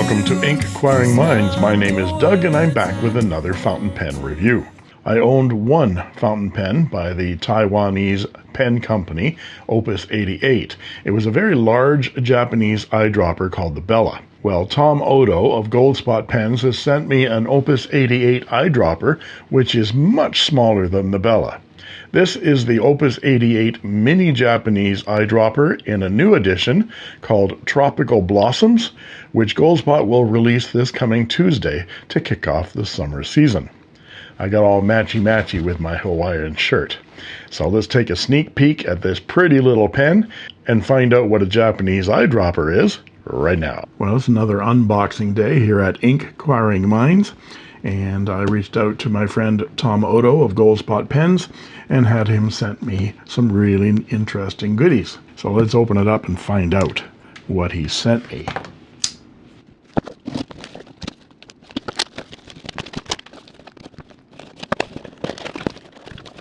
Welcome to Inkquiring Minds. My name is Doug and I'm back with another fountain pen review. I owned one fountain pen by the Taiwanese pen company, Opus 88. It was a very large Japanese eyedropper called the Bella. Well, Tom Odo of Goldspot Pens has sent me an Opus 88 eyedropper, which is much smaller than the Bella. This is the Opus 88 mini Japanese eyedropper in a new edition called Tropical Blossoms, which Goldspot will release this coming Tuesday to kick off the summer season. I got all matchy-matchy with my Hawaiian shirt. So let's take a sneak peek at this pretty little pen and find out what a Japanese eyedropper is right now. Well, it's another unboxing day here at Inkquiring Minds, and I reached out to my friend Tom Odo of Goldspot Pens and had him send me some really interesting goodies. So let's open it up and find out what he sent me.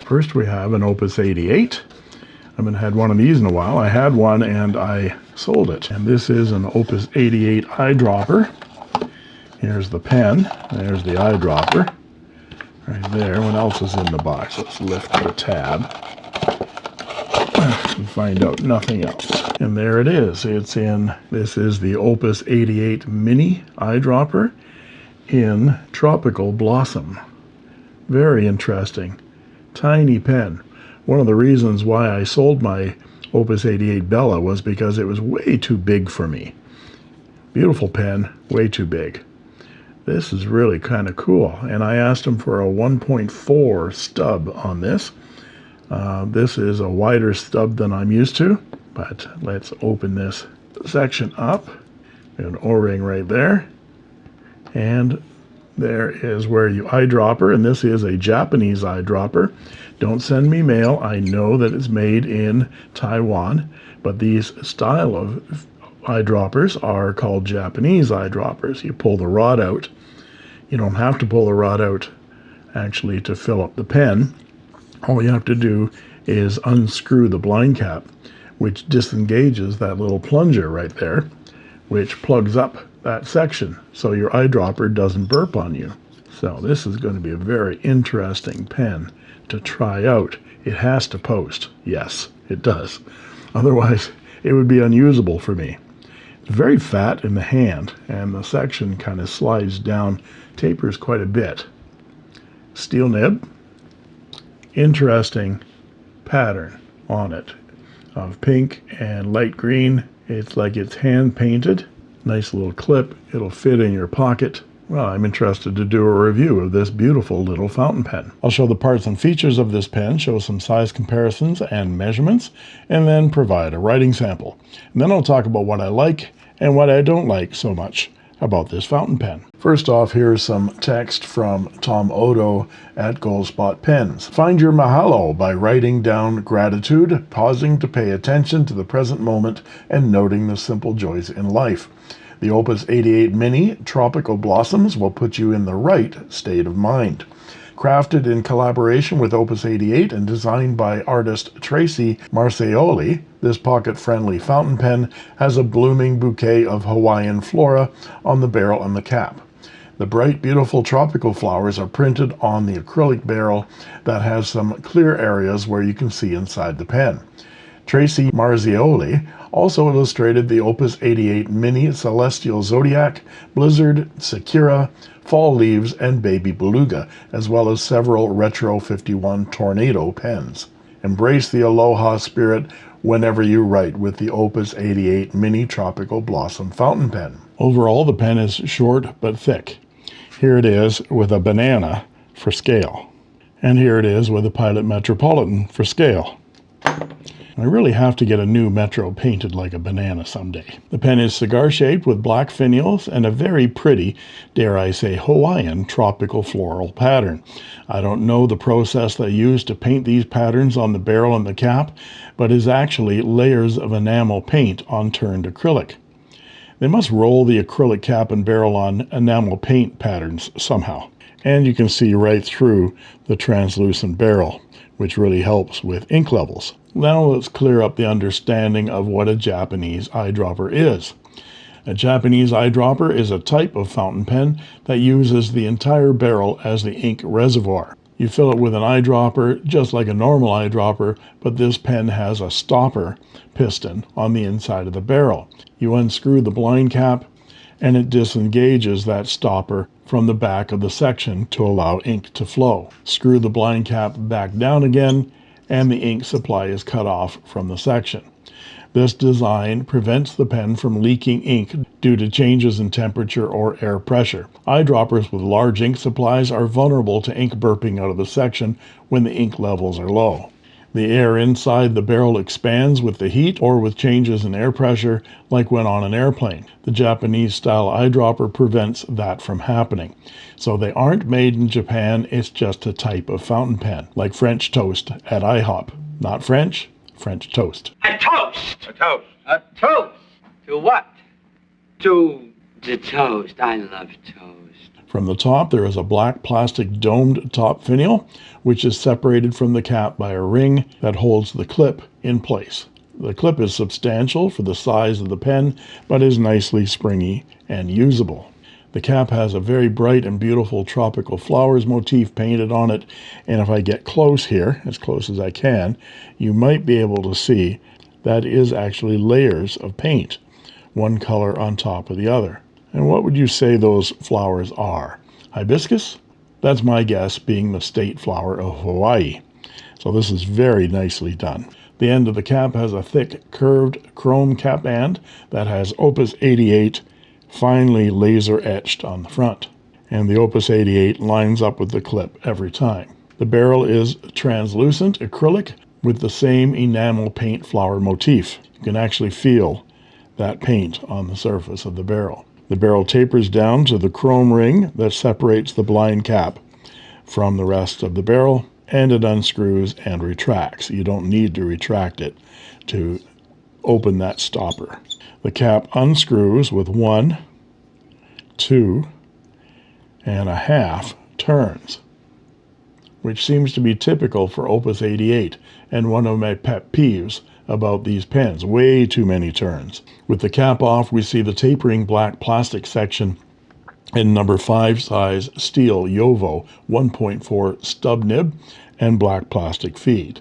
First we have an Opus 88. I haven't had one of these in a while. I had one and I sold it. And this is an Opus 88 eyedropper. Here's the pen. There's the eyedropper. Right there. What else is in the box? Let's lift the tab and find out nothing else. And there it is. This is the Opus 88 mini eyedropper in Tropical Blossom. Very interesting. Tiny pen. One of the reasons why I sold my Opus 88 Bella was because it was way too big for me. Beautiful pen, way too big. This is really kind of cool, and I asked him for a 1.4 stub on this. This is a wider stub than I'm used to, but let's open this section up. An O-ring right there, and there is where you eyedropper, and this is a Japanese eyedropper. Don't send me mail. I know that it's made in Taiwan, but these style of eyedroppers are called Japanese eyedroppers. You pull the rod out. You don't have to pull the rod out actually to fill up the pen. All you have to do is unscrew the blind cap, which disengages that little plunger right there, which plugs up that section so your eyedropper doesn't burp on you. So this is going to be a very interesting pen to try out. It has to post. Yes, it does. Otherwise, it would be unusable for me. It's very fat in the hand, and the section kind of slides down, tapers quite a bit. Steel nib. Interesting pattern on it of pink and light green. It's like it's hand painted. Nice little clip. It'll fit in your pocket. Well, I'm interested to do a review of this beautiful little fountain pen. I'll show the parts and features of this pen, show some size comparisons and measurements, and then provide a writing sample. And then I'll talk about what I like and what I don't like so much about this fountain pen. First off, here's some text from Tom Odo at Goldspot Pens. Find your mahalo by writing down gratitude, pausing to pay attention to the present moment, and noting the simple joys in life. The Opus 88 Mini Tropical Blossoms will put you in the right state of mind. Crafted in collaboration with Opus 88 and designed by artist Tracy Marcioli, this pocket-friendly fountain pen has a blooming bouquet of Hawaiian flora on the barrel and the cap. The bright, beautiful tropical flowers are printed on the acrylic barrel that has some clear areas where you can see inside the pen. Tracy Marzioli also illustrated the Opus 88 Mini Celestial Zodiac, Blizzard, Sakura, Fall Leaves, and Baby Beluga, as well as several Retro 51 Tornado pens. Embrace the aloha spirit whenever you write with the Opus 88 Mini Tropical Blossom fountain pen. Overall, the pen is short but thick. Here it is with a banana for scale. And here it is with a Pilot Metropolitan for scale. I really have to get a new Metro painted like a banana someday. The pen is cigar-shaped with black finials and a very pretty, dare I say, Hawaiian tropical floral pattern. I don't know the process they use to paint these patterns on the barrel and the cap, but is actually layers of enamel paint on turned acrylic. They must roll the acrylic cap and barrel on enamel paint patterns somehow. And you can see right through the translucent barrel, which really helps with ink levels. Now let's clear up the understanding of what a Japanese eyedropper is. A Japanese eyedropper is a type of fountain pen that uses the entire barrel as the ink reservoir. You fill it with an eyedropper just like a normal eyedropper, but this pen has a stopper piston on the inside of the barrel. You unscrew the blind cap and it disengages that stopper from the back of the section to allow ink to flow. Screw the blind cap back down again and the ink supply is cut off from the section. This design prevents the pen from leaking ink due to changes in temperature or air pressure. Eyedroppers with large ink supplies are vulnerable to ink burping out of the section when the ink levels are low. The air inside the barrel expands with the heat or with changes in air pressure, like when on an airplane. The Japanese-style eyedropper prevents that from happening. So they aren't made in Japan, it's just a type of fountain pen, like French toast at IHOP. Not French, French toast. A toast! A toast. A toast! To what? To the toast. I love toast. From the top, there is a black plastic domed top finial, which is separated from the cap by a ring that holds the clip in place. The clip is substantial for the size of the pen, but is nicely springy and usable. The cap has a very bright and beautiful tropical flowers motif painted on it, and if I get close here, as close as I can, you might be able to see that is actually layers of paint, one color on top of the other. And what would you say those flowers are? Hibiscus? That's my guess, being the state flower of Hawaii. So this is very nicely done. The end of the cap has a thick, curved chrome cap band that has Opus 88 finely laser etched on the front. And the Opus 88 lines up with the clip every time. The barrel is translucent acrylic with the same enamel paint flower motif. You can actually feel that paint on the surface of the barrel. The barrel tapers down to the chrome ring that separates the blind cap from the rest of the barrel, and it unscrews and retracts. You don't need to retract it to open that stopper. The cap unscrews with 1, 2, and a half turns, which seems to be typical for Opus 88 and one of my pet peeves about these pens, way too many turns. With the cap off, we see the tapering black plastic section in number 5 size steel Yovo 1.4 stub nib and black plastic feed.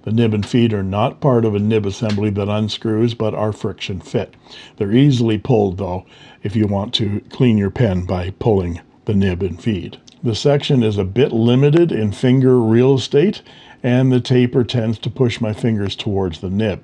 The nib and feed are not part of a nib assembly that unscrews, but are friction fit. They're easily pulled, though, if you want to clean your pen by pulling the nib and feed. The section is a bit limited in finger real estate, and the taper tends to push my fingers towards the nib.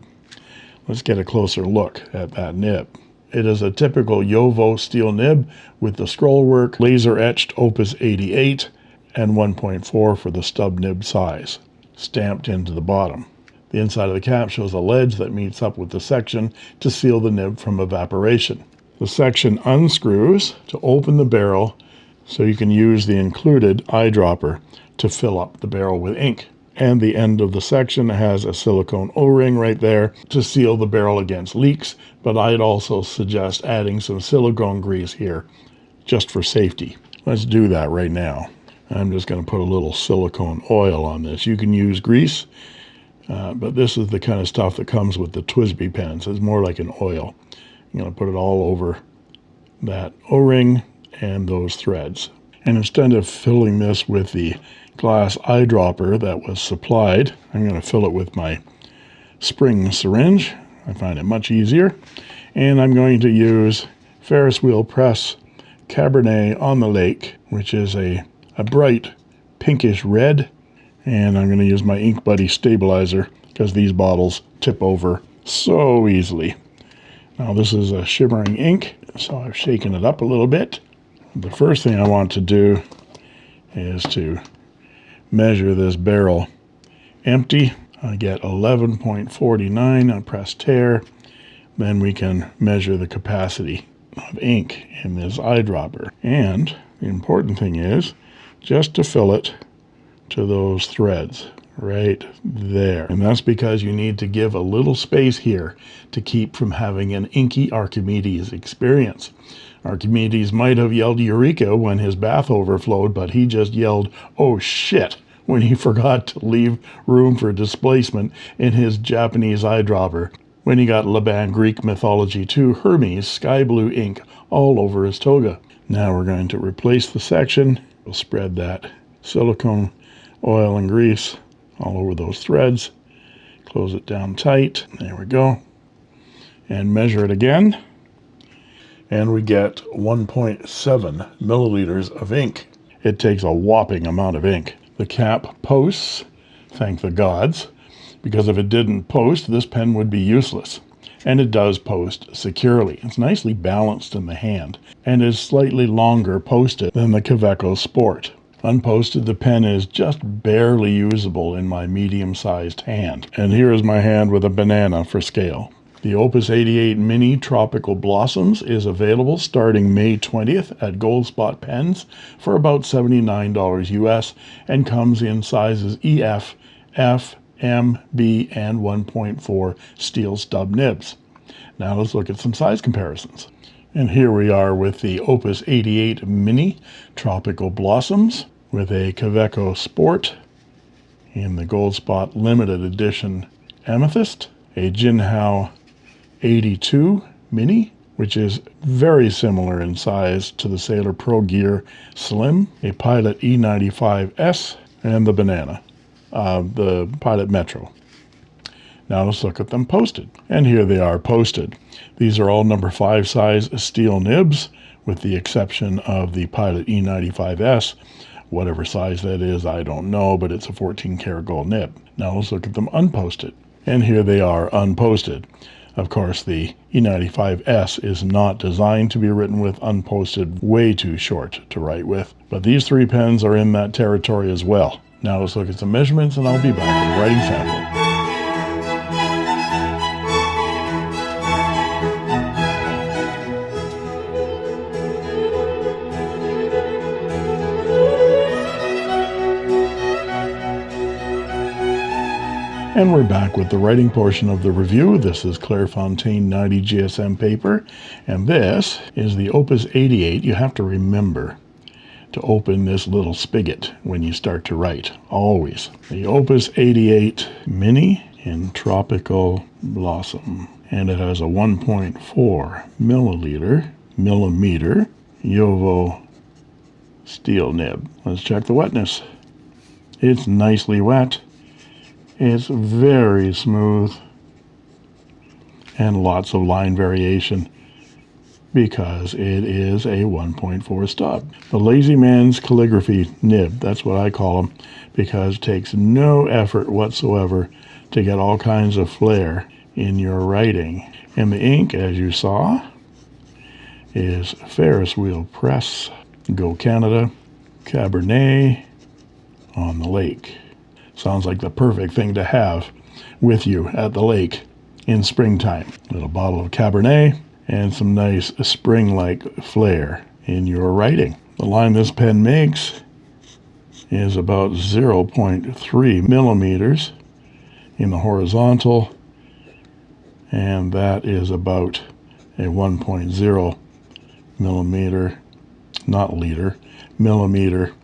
Let's get a closer look at that nib. It is a typical Yovo steel nib with the scrollwork, laser-etched Opus 88, and 1.4 for the stub nib size, stamped into the bottom. The inside of the cap shows a ledge that meets up with the section to seal the nib from evaporation. The section unscrews to open the barrel so you can use the included eyedropper to fill up the barrel with ink. And the end of the section has a silicone O-ring right there to seal the barrel against leaks, but I'd also suggest adding some silicone grease here just for safety. Let's do that right now. I'm just going to put a little silicone oil on this. You can use grease, but this is the kind of stuff that comes with the TWSBI pens. It's more like an oil. I'm going to put it all over that O-ring and those threads. And instead of filling this with the glass eyedropper that was supplied, I'm going to fill it with my spring syringe. I find it much easier. And I'm going to use Ferris wheel press Cabernet on the Lake, which is a bright pinkish red. And I'm going to use my Ink Buddy stabilizer because these bottles tip over so easily. Now this is a shimmering ink, so I've shaken it up a little bit. The first thing I want to do is to measure this barrel empty. I get 11.49. I press tare. Then we can measure the capacity of ink in this eyedropper. And the important thing is just to fill it to those threads right there. And that's because you need to give a little space here to keep from having an inky Archimedes experience. Archimedes might have yelled Eureka when his bath overflowed, but he just yelled, oh shit, when he forgot to leave room for displacement in his Japanese eyedropper. when he got Laban Greek mythology 2 Hermes sky blue ink all over his toga. Now we're going to replace the section. We'll spread that silicone oil and grease all over those threads. Close it down tight. There we go. And measure it again. And we get 1.7 milliliters of ink. It takes a whopping amount of ink. The cap posts, thank the gods, because if it didn't post, this pen would be useless. And it does post securely. It's nicely balanced in the hand and is slightly longer posted than the Kaweco Sport. Unposted, the pen is just barely usable in my medium-sized hand. And here is my hand with a banana for scale. The Opus 88 Mini Tropical Blossoms is available starting May 20th at Goldspot Pens for about $79 US and comes in sizes EF, F, M, B, and 1.4 steel stub nibs. Now let's look at some size comparisons. And here we are with the Opus 88 Mini Tropical Blossoms with a Kaweco Sport in the Goldspot Limited Edition Amethyst, a Jinhao 82 Mini, which is very similar in size to the Sailor Pro Gear Slim, a Pilot E95S, and the Banana, the Pilot Metro. Now let's look at them posted. And here they are posted. These are all number 5 size steel nibs, with the exception of the Pilot E95S. Whatever size that is, I don't know, but it's a 14 karat gold nib. Now let's look at them unposted. And here they are unposted. Of course, the E95S is not designed to be written with, unposted, way too short to write with. But these 3 pens are in that territory as well. Now let's look at some measurements and I'll be back with a writing sample. And we're back with the writing portion of the review. This is Clairefontaine 90 GSM paper, and this is the Opus 88. You have to remember to open this little spigot when you start to write, always. The Opus 88 Mini in Tropical Blossom, and it has a 1.4 millimeter Jowo steel nib. Let's check the wetness. It's nicely wet. It's very smooth and lots of line variation because it is a 1.4 stub. The Lazy Man's Calligraphy nib, that's what I call them, because it takes no effort whatsoever to get all kinds of flair in your writing. And the ink, as you saw, is Ferris Wheel Press, Go Canada, Cabernet on the lake. Sounds like the perfect thing to have with you at the lake in springtime. A little bottle of Cabernet and some nice spring-like flair in your writing. The line this pen makes is about 0.3 millimeters in the horizontal, and that is about a 1.0 millimeter, not liter, millimeter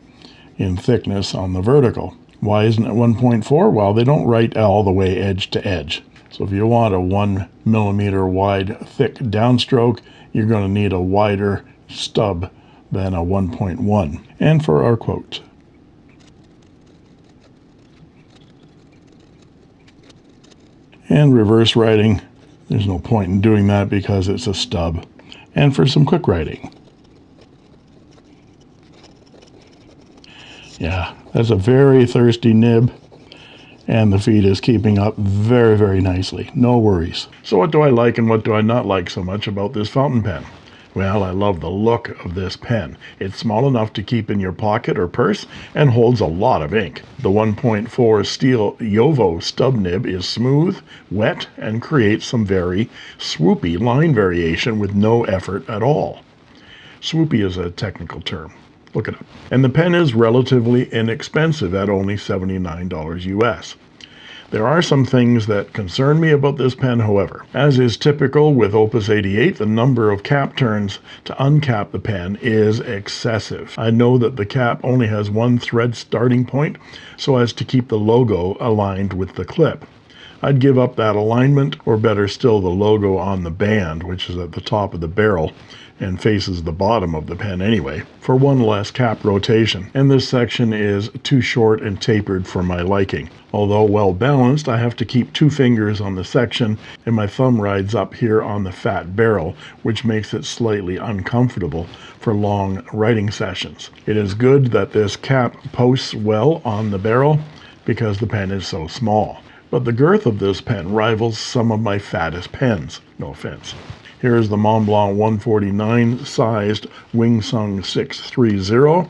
in thickness on the vertical. Why isn't it 1.4? Well, they don't write all the way edge to edge. So if you want a 1 millimeter wide thick downstroke, you're going to need a wider stub than a 1.1. And for our quote. And reverse writing, there's no point in doing that because it's a stub. And for some quick writing. Yeah, that's a very thirsty nib, and the feed is keeping up very, very nicely. No worries. So what do I like and what do I not like so much about this fountain pen? Well, I love the look of this pen. It's small enough to keep in your pocket or purse and holds a lot of ink. The 1.4 steel Jowo stub nib is smooth, wet, and creates some very swoopy line variation with no effort at all. Swoopy is a technical term. Look it up. And the pen is relatively inexpensive at only $79 US. There are some things that concern me about this pen, however. As is typical with Opus 88, the number of cap turns to uncap the pen is excessive. I know that the cap only has one thread starting point so as to keep the logo aligned with the clip. I'd give up that alignment, or better still, the logo on the band, which is at the top of the barrel and faces the bottom of the pen anyway, for one less cap rotation. And this section is too short and tapered for my liking. Although well balanced, I have to keep 2 fingers on the section, and my thumb rides up here on the fat barrel, which makes it slightly uncomfortable for long writing sessions. It is good that this cap posts well on the barrel because the pen is so small. But the girth of this pen rivals some of my fattest pens. No offense. Here is the Montblanc 149 sized Wingsung 630,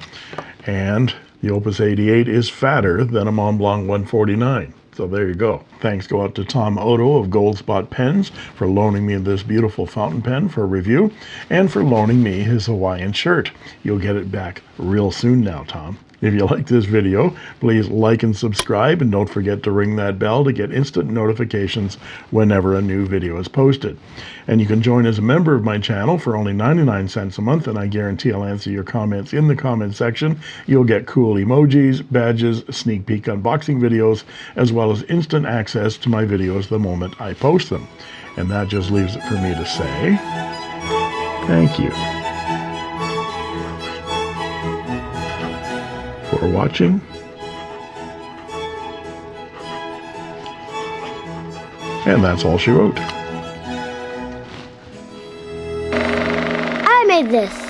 and the Opus 88 is fatter than a Montblanc 149. So there you go. Thanks go out to Tom Otto of Goldspot Pens for loaning me this beautiful fountain pen for review, and for loaning me his Hawaiian shirt. You'll get it back real soon now, Tom. If you like this video, please like and subscribe, and don't forget to ring that bell to get instant notifications whenever a new video is posted. And you can join as a member of my channel for only 99 cents a month, and I guarantee I'll answer your comments in the comment section. You'll get cool emojis, badges, sneak peek unboxing videos, as well as instant access to my videos the moment I post them. And that just leaves it for me to say thank you for watching, and that's all she wrote. I made this.